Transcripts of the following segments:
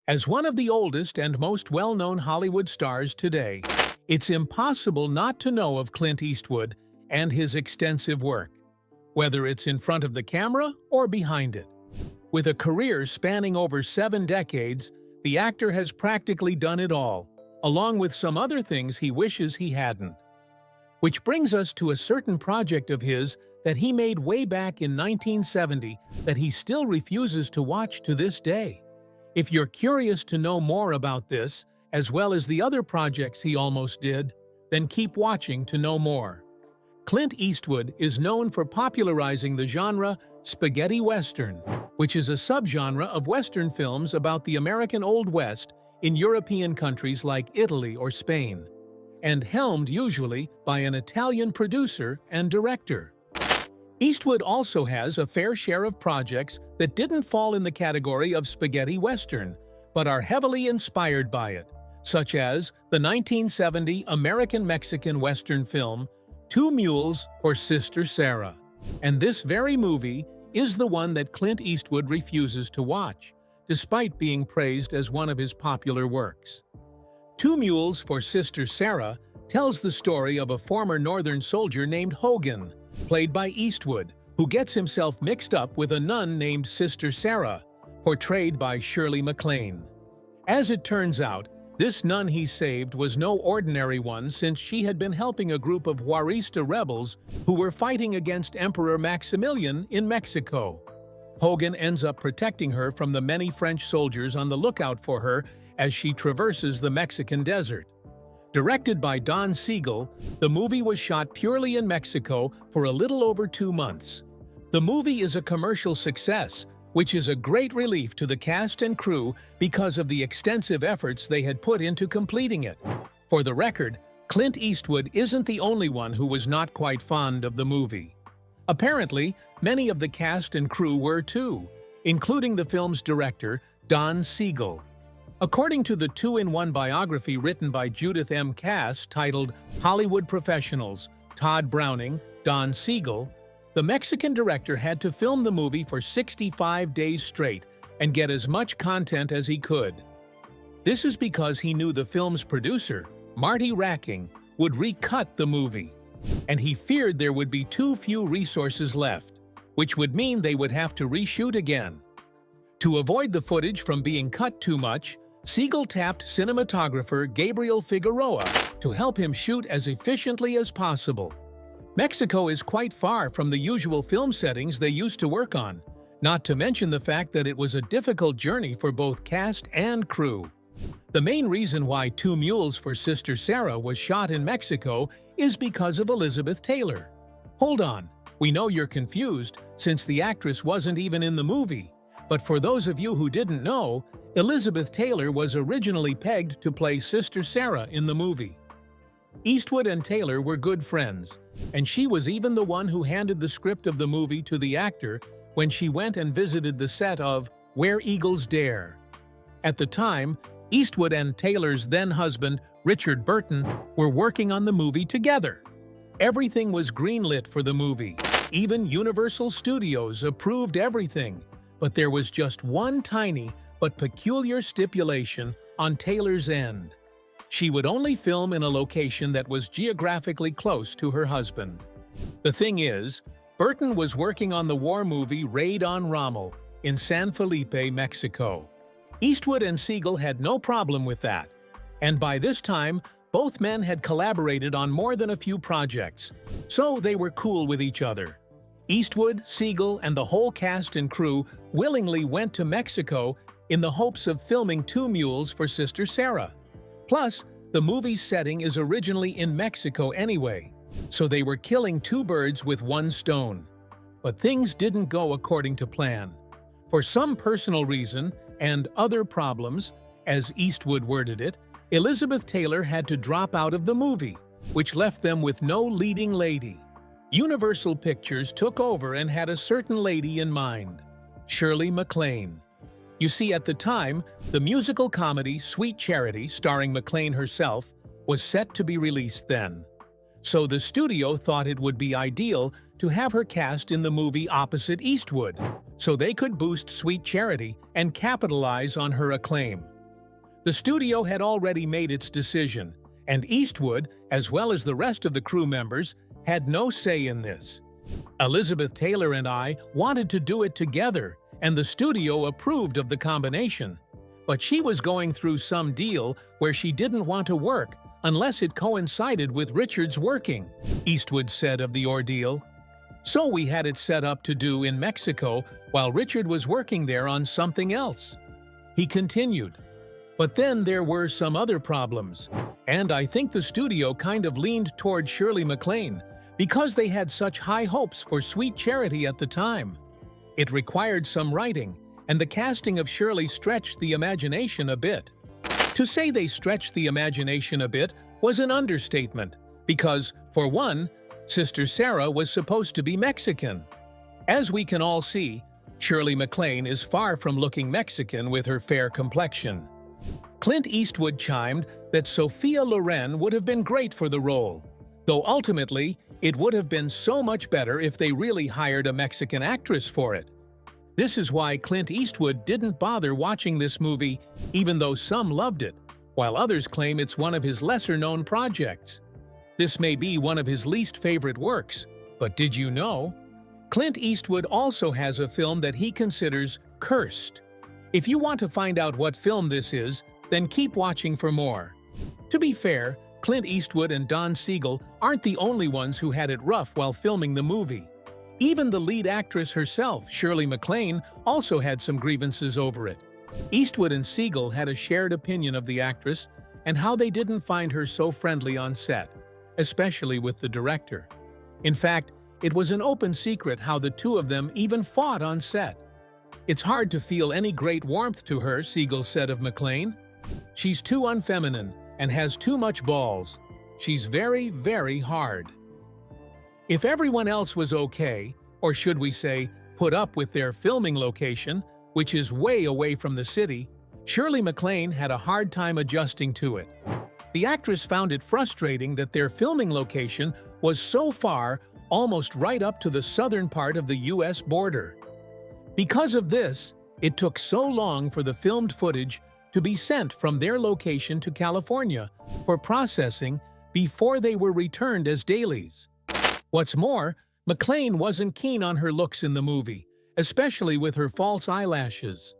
As one of the oldest and most well-known Hollywood stars today, it's impossible not to know of Clint Eastwood and his extensive work, whether it's in front of the camera or behind it. With a career spanning over 7 decades, the actor has practically done it all, along with some other things he wishes he hadn't. Which brings us to a certain project of his that he made way back in 1970 that he still refuses to watch to this day. If you're curious to know more about this, as well as the other projects he almost did, then keep watching to know more. Clint Eastwood is known for popularizing the genre spaghetti western, which is a subgenre of western films about the American Old West in European countries like Italy or Spain, and helmed usually by an Italian producer and director. Eastwood also has a fair share of projects that didn't fall in the category of spaghetti western, but are heavily inspired by it, such as the 1970 American-Mexican western film Two Mules for Sister Sarah. And this very movie is the one that Clint Eastwood refuses to watch, despite being praised as one of his popular works. Two Mules for Sister Sarah tells the story of a former Northern soldier named Hogan, played by Eastwood, who gets himself mixed up with a nun named Sister Sarah, portrayed by Shirley MacLaine. As it turns out, this nun he saved was no ordinary one, since she had been helping a group of Juarista rebels who were fighting against Emperor Maximilian in Mexico. Hogan ends up protecting her from the many French soldiers on the lookout for her as she traverses the Mexican desert. Directed by Don Siegel, the movie was shot purely in Mexico for a little over 2 months. The movie is a commercial success, which is a great relief to the cast and crew because of the extensive efforts they had put into completing it. For the record, Clint Eastwood isn't the only one who was not quite fond of the movie. Apparently, many of the cast and crew were too, including the film's director, Don Siegel. According to the 2-in-1 biography written by Judith M. Cass titled Hollywood Professionals, Todd Browning, Don Siegel, the Mexican director had to film the movie for 65 days straight and get as much content as he could. This is because he knew the film's producer, Marty Racking, would recut the movie, and he feared there would be too few resources left, which would mean they would have to reshoot again. To avoid the footage from being cut too much, Siegel tapped cinematographer Gabriel Figueroa to help him shoot as efficiently as possible. Mexico is quite far from the usual film settings they used to work on, not to mention the fact that it was a difficult journey for both cast and crew. The main reason why Two Mules for Sister Sarah was shot in Mexico is because of Elizabeth Taylor. Hold on, we know you're confused since the actress wasn't even in the movie. But for those of you who didn't know, Elizabeth Taylor was originally pegged to play Sister Sarah in the movie. Eastwood and Taylor were good friends, and she was even the one who handed the script of the movie to the actor when she went and visited the set of Where Eagles Dare. At the time, Eastwood and Taylor's then-husband, Richard Burton, were working on the movie together. Everything was greenlit for the movie. Even Universal Studios approved everything. But there was just one tiny but peculiar stipulation on Taylor's end. She would only film in a location that was geographically close to her husband. The thing is, Burton was working on the war movie Raid on Rommel in San Felipe, Mexico. Eastwood and Siegel had no problem with that, and by this time, both men had collaborated on more than a few projects, so they were cool with each other. Eastwood, Siegel, and the whole cast and crew willingly went to Mexico in the hopes of filming Two Mules for Sister Sarah. Plus, the movie's setting is originally in Mexico anyway, so they were killing 2 birds with 1 stone. But things didn't go according to plan. For some personal reason and other problems, as Eastwood worded it, Elizabeth Taylor had to drop out of the movie, which left them with no leading lady. Universal Pictures took over and had a certain lady in mind, Shirley MacLaine. You see, at the time, the musical comedy Sweet Charity, starring MacLaine herself, was set to be released then. So the studio thought it would be ideal to have her cast in the movie opposite Eastwood, so they could boost Sweet Charity and capitalize on her acclaim. The studio had already made its decision, and Eastwood, as well as the rest of the crew members, had no say in this. Elizabeth Taylor and I wanted to do it together, and the studio approved of the combination. But she was going through some deal where she didn't want to work unless it coincided with Richard's working, Eastwood said of the ordeal. So we had it set up to do in Mexico while Richard was working there on something else. He continued. But then there were some other problems, and I think the studio kind of leaned toward Shirley MacLaine because they had such high hopes for Sweet Charity at the time. It required some writing, and the casting of Shirley stretched the imagination a bit. To say they stretched the imagination a bit was an understatement, because, for one, Sister Sarah was supposed to be Mexican. As we can all see, Shirley MacLaine is far from looking Mexican with her fair complexion. Clint Eastwood chimed that Sophia Loren would have been great for the role, though ultimately it would have been so much better if they really hired a Mexican actress for it. This is why Clint Eastwood didn't bother watching this movie, even though some loved it, while others claim it's one of his lesser-known projects. This may be one of his least favorite works, but did you know? Clint Eastwood also has a film that he considers cursed. If you want to find out what film this is, then keep watching for more. To be fair, Clint Eastwood and Don Siegel aren't the only ones who had it rough while filming the movie. Even the lead actress herself, Shirley MacLaine, also had some grievances over it. Eastwood and Siegel had a shared opinion of the actress and how they didn't find her so friendly on set, especially with the director. In fact, it was an open secret how the two of them even fought on set. It's hard to feel any great warmth to her, Siegel said of MacLaine. She's too unfeminine and has too much balls. She's very, very hard. If everyone else was okay, or should we say, put up with their filming location, which is way away from the city, Shirley MacLaine had a hard time adjusting to it. The actress found it frustrating that their filming location was so far, almost right up to the southern part of the U.S. border. Because of this, it took so long for the filmed footage to be sent from their location to California for processing before they were returned as dailies. What's more, MacLaine wasn't keen on her looks in the movie, especially with her false eyelashes.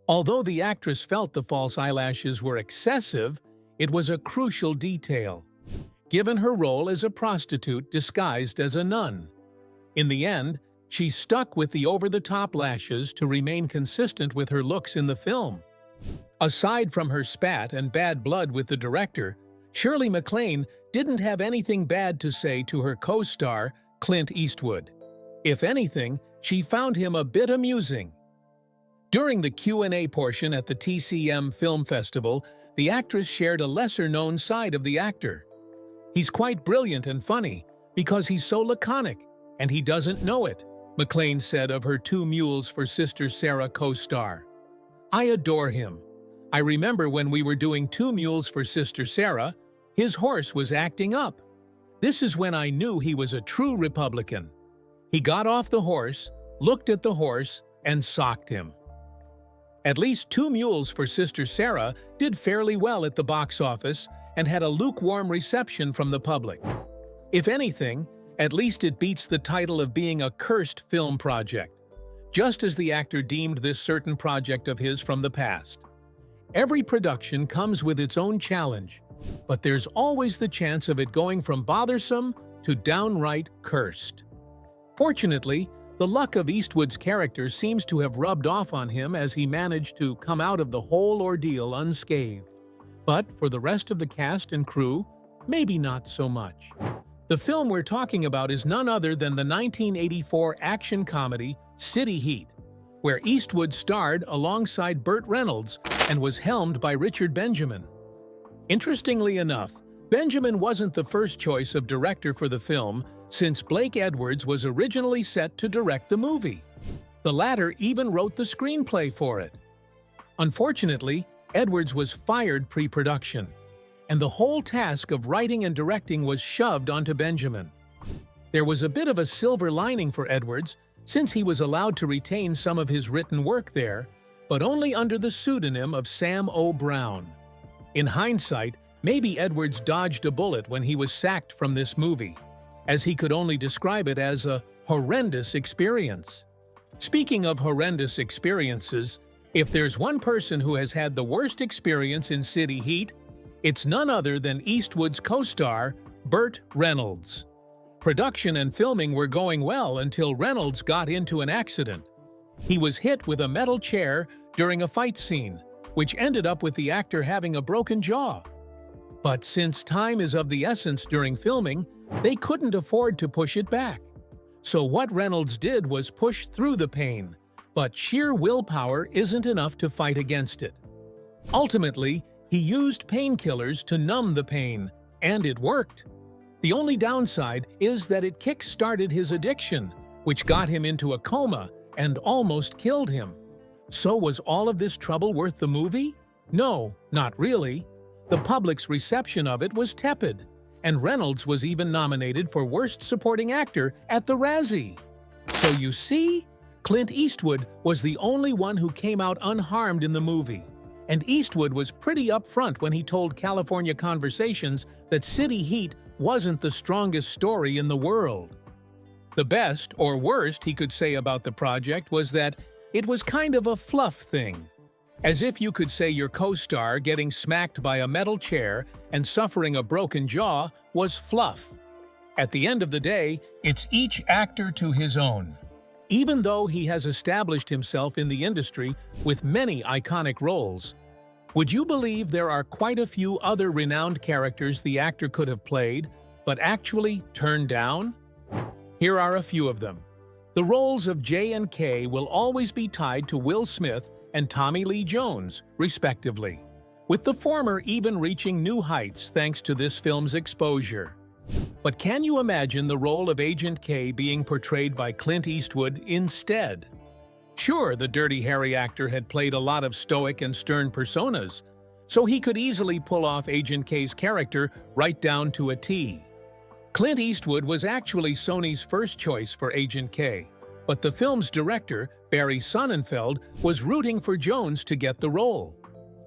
Although the actress felt the false eyelashes were excessive, it was a crucial detail, given her role as a prostitute disguised as a nun. In the end, she stuck with the over-the-top lashes to remain consistent with her looks in the film. Aside from her spat and bad blood with the director, Shirley MacLaine didn't have anything bad to say to her co-star, Clint Eastwood. If anything, she found him a bit amusing. During the Q&A portion at the TCM Film Festival, the actress shared a lesser-known side of the actor. He's quite brilliant and funny because he's so laconic, and he doesn't know it, MacLaine said of her Two Mules for Sister Sarah co-star. I adore him. I remember when we were doing Two Mules for Sister Sarah, his horse was acting up. This is when I knew he was a true Republican. He got off the horse, looked at the horse, and socked him. At least Two Mules for Sister Sarah did fairly well at the box office and had a lukewarm reception from the public. If anything, at least it beats the title of being a cursed film project, just as the actor deemed this certain project of his from the past. Every production comes with its own challenge, but there's always the chance of it going from bothersome to downright cursed. Fortunately, the luck of Eastwood's character seems to have rubbed off on him as he managed to come out of the whole ordeal unscathed. But for the rest of the cast and crew, maybe not so much. The film we're talking about is none other than the 1984 action comedy City Heat, where Eastwood starred alongside Burt Reynolds and was helmed by Richard Benjamin. Interestingly enough, Benjamin wasn't the first choice of director for the film, since Blake Edwards was originally set to direct the movie. The latter even wrote the screenplay for it. Unfortunately, Edwards was fired pre-production, and the whole task of writing and directing was shoved onto Benjamin. There was a bit of a silver lining for Edwards, since he was allowed to retain some of his written work there, but only under the pseudonym of Sam O. Brown. In hindsight, maybe Edwards dodged a bullet when he was sacked from this movie, as he could only describe it as a horrendous experience. Speaking of horrendous experiences, if there's one person who has had the worst experience in City Heat, it's none other than Eastwood's co-star, Burt Reynolds. Production and filming were going well until Reynolds got into an accident. He was hit with a metal chair during a fight scene, which ended up with the actor having a broken jaw. But since time is of the essence during filming, they couldn't afford to push it back. So what Reynolds did was push through the pain, but sheer willpower isn't enough to fight against it. Ultimately, he used painkillers to numb the pain, and it worked. The only downside is that it kick-started his addiction, which got him into a coma and almost killed him. So was all of this trouble worth the movie? No, not really. The public's reception of it was tepid, and Reynolds was even nominated for Worst Supporting Actor at the Razzie. So you see, Clint Eastwood was the only one who came out unharmed in the movie. And Eastwood was pretty upfront when he told California Conversations that City Heat wasn't the strongest story in the world. The best, or worst, he could say about the project was that it was kind of a fluff thing. As if you could say your co-star getting smacked by a metal chair and suffering a broken jaw was fluff. At the end of the day, it's each actor to his own. Even though he has established himself in the industry with many iconic roles, would you believe there are quite a few other renowned characters the actor could have played, but actually turned down? Here are a few of them. The roles of J and K will always be tied to Will Smith and Tommy Lee Jones, respectively, with the former even reaching new heights thanks to this film's exposure. But can you imagine the role of Agent K being portrayed by Clint Eastwood instead? Sure, the Dirty Harry actor had played a lot of stoic and stern personas, so he could easily pull off Agent K's character right down to a T. Clint Eastwood was actually Sony's first choice for Agent K, but the film's director, Barry Sonnenfeld, was rooting for Jones to get the role.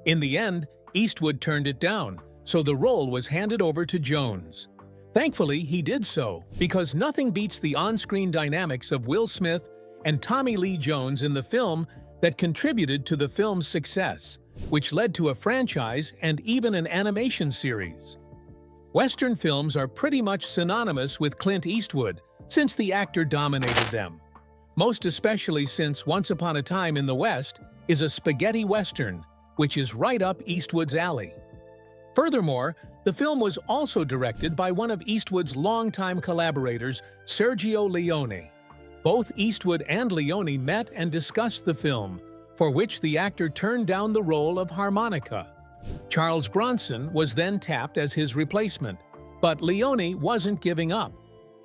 In the end, Eastwood turned it down, so the role was handed over to Jones. Thankfully, he did so, because nothing beats the on-screen dynamics of Will Smith and Tommy Lee Jones in the film that contributed to the film's success, which led to a franchise and even an animation series. Western films are pretty much synonymous with Clint Eastwood, since the actor dominated them. Most especially since Once Upon a Time in the West is a spaghetti western, which is right up Eastwood's alley. Furthermore, the film was also directed by one of Eastwood's longtime collaborators, Sergio Leone. Both Eastwood and Leone met and discussed the film, for which the actor turned down the role of harmonica. Charles Bronson was then tapped as his replacement, but Leone wasn't giving up.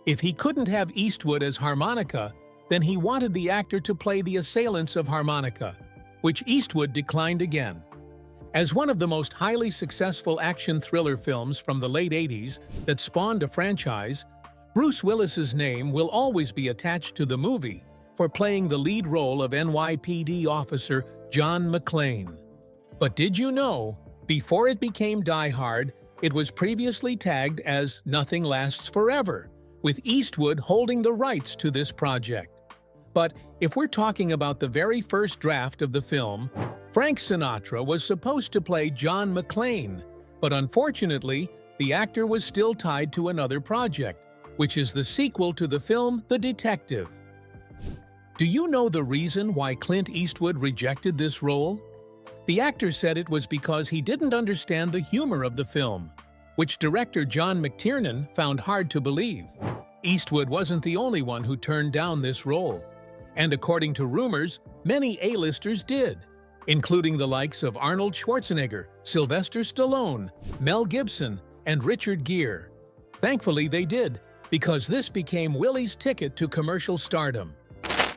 If he couldn't have Eastwood as harmonica, then he wanted the actor to play the assailants of harmonica, which Eastwood declined again. As one of the most highly successful action thriller films from the late 80s that spawned a franchise, Bruce Willis's name will always be attached to the movie for playing the lead role of NYPD officer John McClane. But did you know, before it became Die Hard, it was previously tagged as Nothing Lasts Forever, with Eastwood holding the rights to this project. But if we're talking about the very first draft of the film, Frank Sinatra was supposed to play John McClane, but unfortunately, the actor was still tied to another project, which is the sequel to the film The Detective. Do you know the reason why Clint Eastwood rejected this role? The actor said it was because he didn't understand the humor of the film, which director John McTiernan found hard to believe. Eastwood wasn't the only one who turned down this role, and according to rumors, many A-listers did, including the likes of Arnold Schwarzenegger, Sylvester Stallone, Mel Gibson, and Richard Gere. Thankfully they did, because this became Willie's ticket to commercial stardom.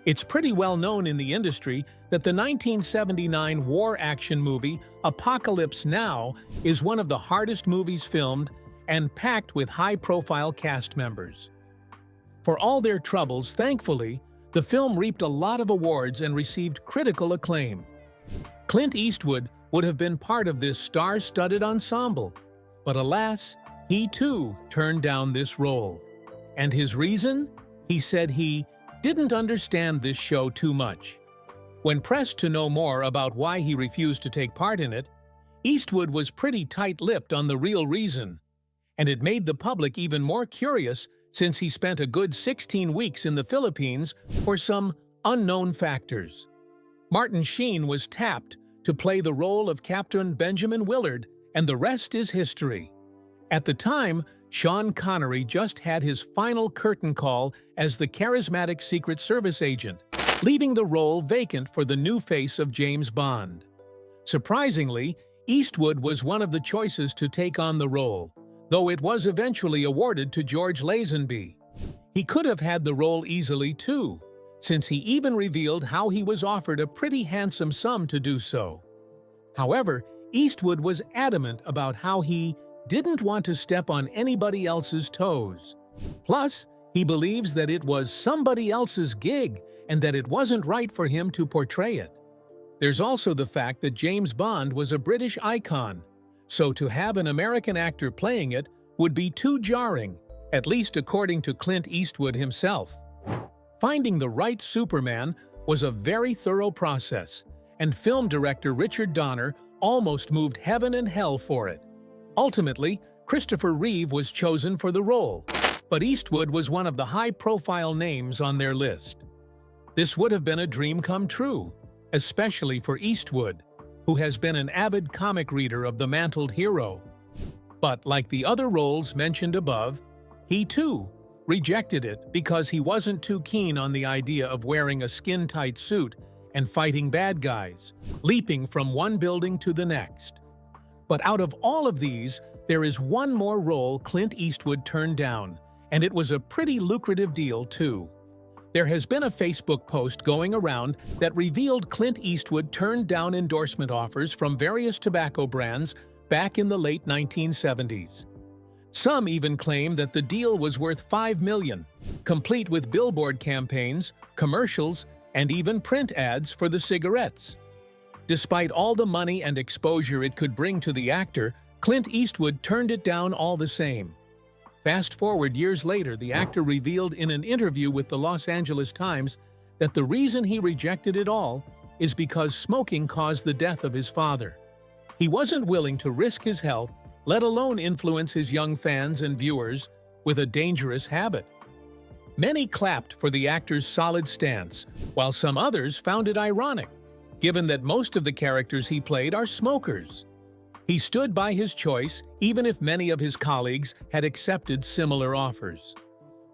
It's pretty well known in the industry that the 1979 war action movie Apocalypse Now is one of the hardest movies filmed and packed with high-profile cast members. For all their troubles, thankfully, the film reaped a lot of awards and received critical acclaim. Clint Eastwood would have been part of this star-studded ensemble. But alas, he too turned down this role. And his reason? He said he didn't understand this show too much. When pressed to know more about why he refused to take part in it, Eastwood was pretty tight-lipped on the real reason. And it made the public even more curious since he spent a good 16 weeks in the Philippines for some unknown factors. Martin Sheen was tapped to play the role of Captain Benjamin Willard, and the rest is history. At the time, Sean Connery just had his final curtain call as the charismatic Secret Service agent, leaving the role vacant for the new face of James Bond. Surprisingly, Eastwood was one of the choices to take on the role, though it was eventually awarded to George Lazenby. He could have had the role easily too, since he even revealed how he was offered a pretty handsome sum to do so. However, Eastwood was adamant about how he didn't want to step on anybody else's toes. Plus, he believes that it was somebody else's gig and that it wasn't right for him to portray it. There's also the fact that James Bond was a British icon, so to have an American actor playing it would be too jarring, at least according to Clint Eastwood himself. Finding the right Superman was a very thorough process, and film director Richard Donner almost moved heaven and hell for it. Ultimately, Christopher Reeve was chosen for the role, but Eastwood was one of the high-profile names on their list. This would have been a dream come true, especially for Eastwood, who has been an avid comic reader of the mantled hero. But like the other roles mentioned above, he too rejected it because he wasn't too keen on the idea of wearing a skin-tight suit and fighting bad guys, leaping from one building to the next. But out of all of these, there is one more role Clint Eastwood turned down, and it was a pretty lucrative deal too. There has been a Facebook post going around that revealed Clint Eastwood turned down endorsement offers from various tobacco brands back in the late 1970s. Some even claim that the deal was worth $5 million, complete with billboard campaigns, commercials, and even print ads for the cigarettes. Despite all the money and exposure it could bring to the actor, Clint Eastwood turned it down all the same. Fast forward years later, the actor revealed in an interview with the Los Angeles Times that the reason he rejected it all is because smoking caused the death of his father. He wasn't willing to risk his health, let alone influence his young fans and viewers with a dangerous habit. Many clapped for the actor's solid stance, while some others found it ironic, given that most of the characters he played are smokers. He stood by his choice, even if many of his colleagues had accepted similar offers.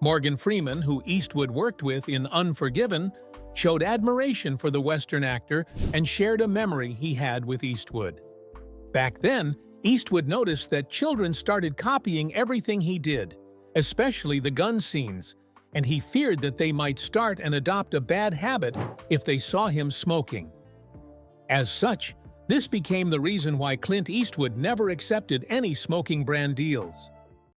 Morgan Freeman, who Eastwood worked with in Unforgiven, showed admiration for the Western actor and shared a memory he had with Eastwood. Back then, Eastwood noticed that children started copying everything he did, especially the gun scenes, and he feared that they might start and adopt a bad habit if they saw him smoking. As such, this became the reason why Clint Eastwood never accepted any smoking brand deals.